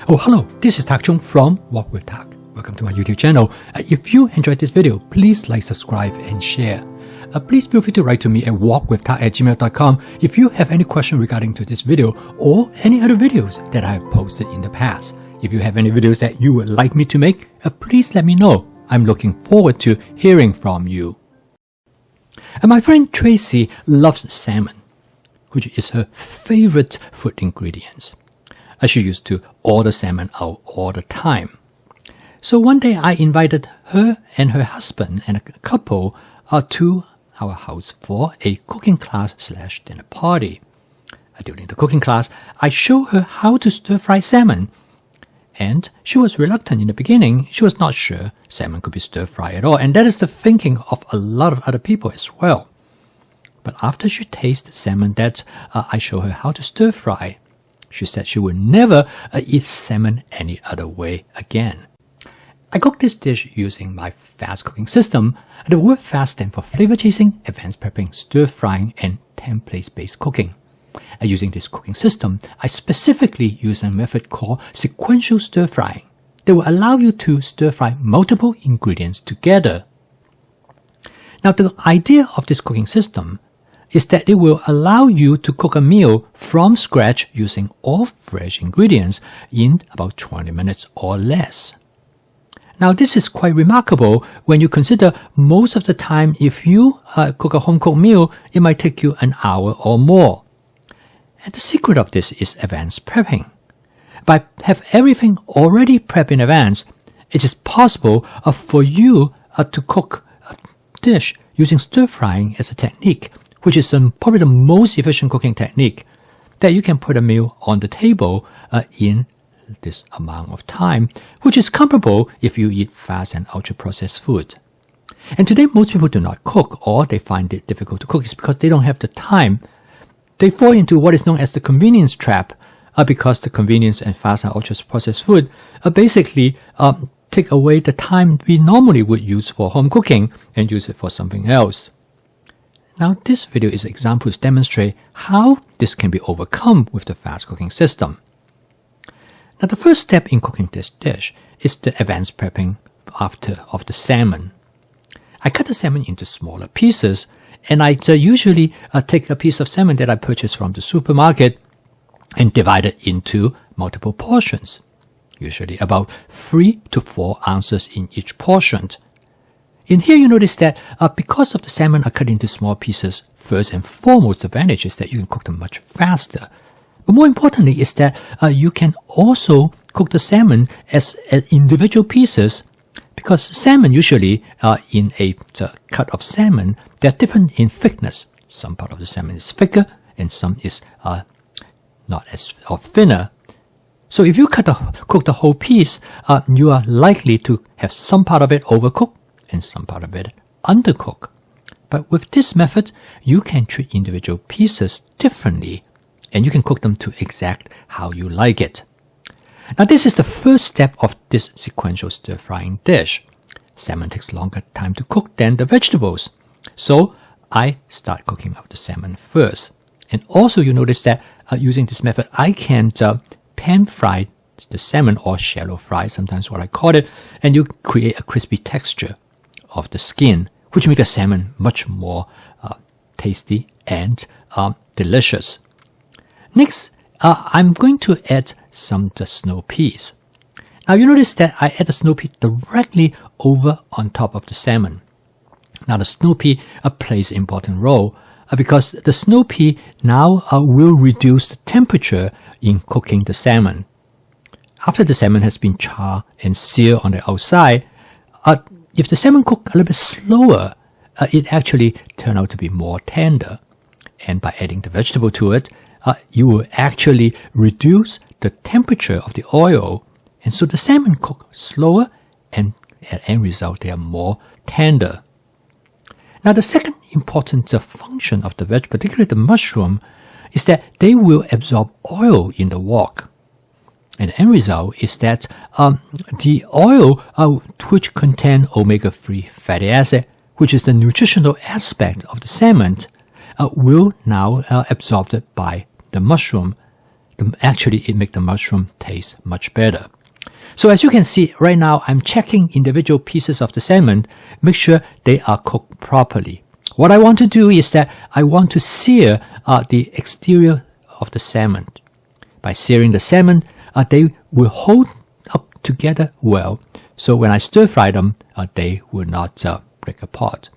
Oh, hello, this is Tak Chung from Walk with Tak. Welcome to my YouTube channel. If you enjoyed this video, please like, subscribe, and share. Please feel free to write to me at walkwithtak@gmail.com if you have any question regarding to this video or any other videos that I have posted in the past. If you have any videos that you would like me to make, please let me know. I'm looking forward to hearing from you. My friend Tracy loves salmon, which is her favorite food ingredient. She used to order salmon out all the time. So one day I invited her and her husband and a couple to our house for a cooking class/dinner party. During the cooking class, I showed her how to stir-fry salmon. And she was reluctant in the beginning. She was not sure salmon could be stir-fried at all. And that is the thinking of a lot of other people as well. But after she tasted salmon that I showed her how to stir-fry, she said she would never eat salmon any other way again. I cooked this dish using my fast cooking system. The word fast stands for flavor chasing, advanced prepping, stir-frying, and template-based cooking. Using this cooking system, I specifically use a method called sequential stir-frying that will allow you to stir-fry multiple ingredients together. Now, the idea of this cooking system is that it will allow you to cook a meal from scratch using all fresh ingredients in about 20 minutes or less. Now, this is quite remarkable when you consider most of the time if you cook a home-cooked meal, it might take you an hour or more. And the secret of this is advanced prepping. By have everything already prepped in advance, it is possible for you to cook a dish using stir-frying as a technique, which is probably the most efficient cooking technique, that you can put a meal on the table in this amount of time, which is comparable if you eat fast and ultra-processed food. And today, most people do not cook, or they find it difficult to cook. It's because they don't have the time. They fall into what is known as the convenience trap, because the convenience and fast and ultra-processed food basically take away the time we normally would use for home cooking and use it for something else. Now, this video is an example to demonstrate how this can be overcome with the fast cooking system. Now, the first step in cooking this dish is the advanced prepping of the salmon. I cut the salmon into smaller pieces, and I usually take a piece of salmon that I purchased from the supermarket and divide it into multiple portions, usually about 3 to 4 ounces in each portion. In here, you notice that because of the salmon are cut into small pieces, first and foremost advantage is that you can cook them much faster. But more importantly is that you can also cook the salmon as individual pieces, because salmon usually in a cut of salmon, they're different in thickness. Some part of the salmon is thicker and some is not as thinner. So if you cook the whole piece, you are likely to have some part of it overcooked and some part of it undercooked. But with this method, you can treat individual pieces differently, and you can cook them to exact how you like it. Now, this is the first step of this sequential stir-frying dish. Salmon takes longer time to cook than the vegetables, so I start cooking out the salmon first. And also, you notice that using this method, I can pan-fry the salmon, or shallow fry, sometimes what I call it, and you create a crispy texture of the skin, which makes the salmon much more tasty and delicious. Next, I'm going to add some snow peas. Now, you notice that I add the snow pea directly over on top of the salmon. Now, the snow pea plays an important role because the snow pea now will reduce the temperature in cooking the salmon. After the salmon has been charred and seared on the outside, if the salmon cooked a little bit slower, it actually turns out to be more tender. And by adding the vegetable to it, you will actually reduce the temperature of the oil, and so the salmon cook slower, and at end result, they are more tender. Now, the second important function of the veg, particularly the mushroom, is that they will absorb oil in the wok. And the end result is that the oil which contain omega-3 fatty acid, which is the nutritional aspect of the salmon, will now absorbed by the mushroom actually it makes the mushroom taste much better. So as you can see right now, I'm checking individual pieces of the salmon, make sure they are cooked properly. What I want to do is that I want to sear the exterior of the salmon. By searing the salmon, they will hold up together well. So when I stir fry them, they will not break apart.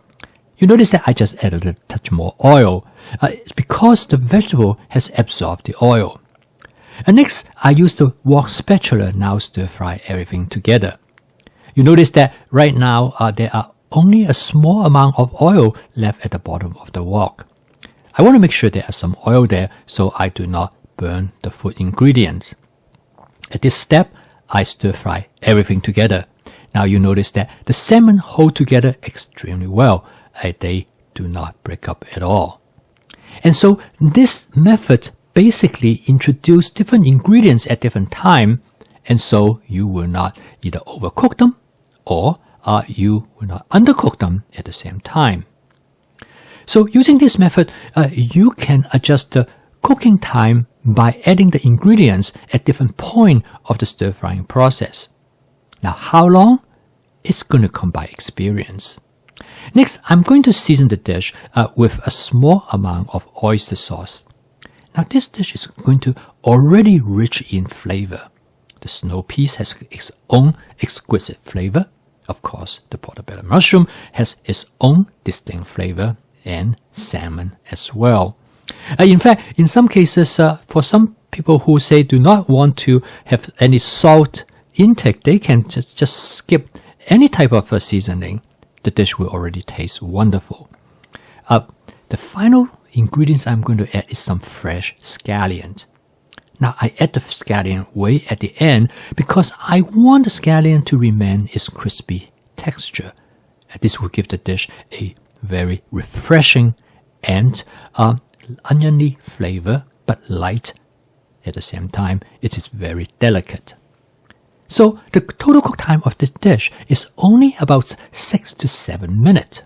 You notice that I just added a touch more oil. It's because the vegetable has absorbed the oil. And next, I use the wok spatula now stir fry everything together. You notice that right now there are only a small amount of oil left at the bottom of the wok. I want to make sure there is some oil there so I do not burn the food ingredients. At this step, I stir fry everything together. Now you notice that the salmon hold together extremely well. They do not break up at all. And so this method basically introduces different ingredients at different time, and so you will not either overcook them or you will not undercook them at the same time. So using this method, you can adjust the cooking time by adding the ingredients at different point of the stir frying process. Now how long? It's going to come by experience. Next, I'm going to season the dish with a small amount of oyster sauce. Now this dish is going to already rich in flavor. The snow peas has its own exquisite flavor. Of course, the portobello mushroom has its own distinct flavor, and salmon as well. In fact, in some cases, for some people who say do not want to have any salt intake, they can just skip any type of seasoning. The dish will already taste wonderful. The final ingredients I'm going to add is some fresh scallion. Now I add the scallion way at the end because I want the scallion to remain its crispy texture. This will give the dish a very refreshing and oniony flavor, but light at the same time. It is very delicate. So the total cook time of this dish is only about 6 to 7 minutes.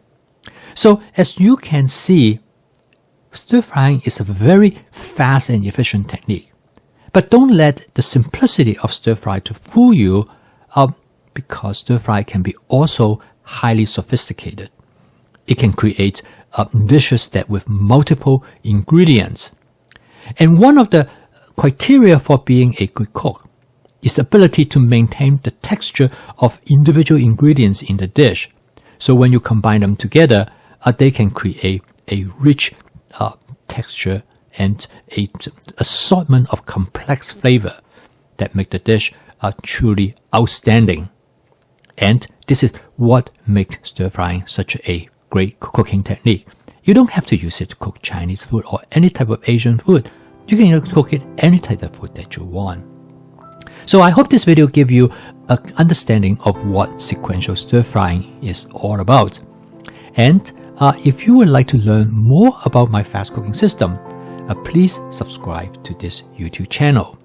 So as you can see, stir frying is a very fast and efficient technique. But don't let the simplicity of stir fry to fool you, because stir fry can be also highly sophisticated. It can create dishes that with multiple ingredients. And one of the criteria for being a good cook is the ability to maintain the texture of individual ingredients in the dish. So when you combine them together, they can create a rich texture and an assortment of complex flavor that make the dish truly outstanding. And this is what makes stir frying such a great cooking technique. You don't have to use it to cook Chinese food or any type of Asian food. You can cook it any type of food that you want. So I hope this video gave you an understanding of what sequential stir frying is all about. And if you would like to learn more about my fast cooking system, please subscribe to this YouTube channel.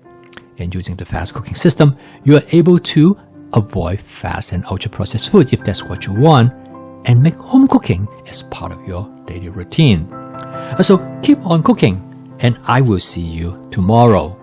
And using the fast cooking system, you are able to avoid fast and ultra processed food if that's what you want, and make home cooking as part of your daily routine. So keep on cooking, and I will see you tomorrow.